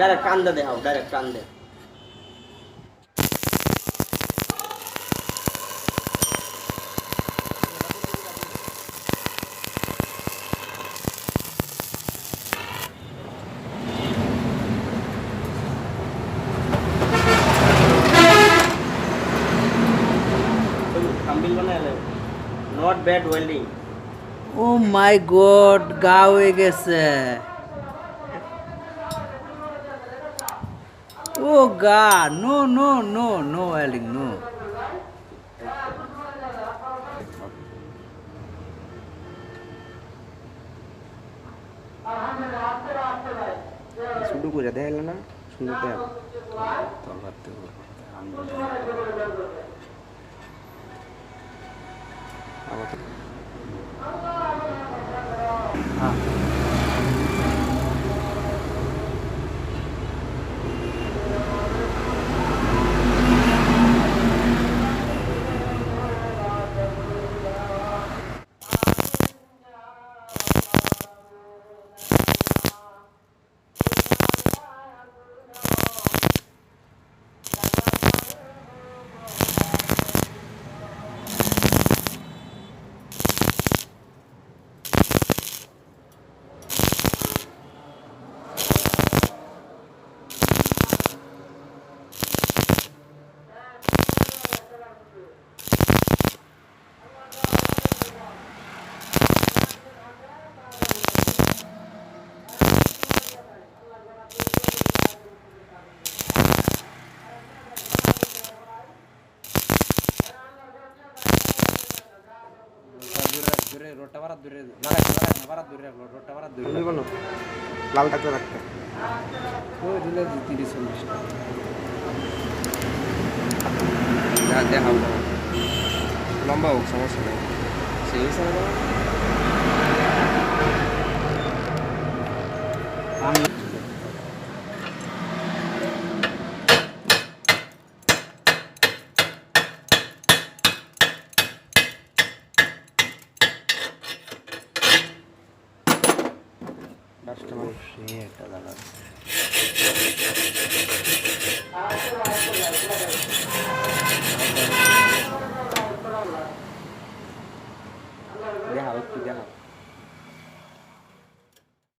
Direct কান্দে দেখাও, direct কান্দে। কাম্বিল বানাইলে not bad welding. Oh my god, গা হয়ে গেছে। ও গা, no no no no welding, no. শুধু করে দেখাইল না, সুন্দর দেখ। রোডটা বাড়া দূরে লাগাই না, বাড়া দূরে রাখলো, রোডটা বাড়া দূরে রাখলো। লাল টাকা রাখতে ওই দিলে 30-40 টাকা। দেখাও লম্বা হোক, সমস্যা নেই। সেই হিসাবে কাস্টমার একটা দাঁড়াচ্ছে।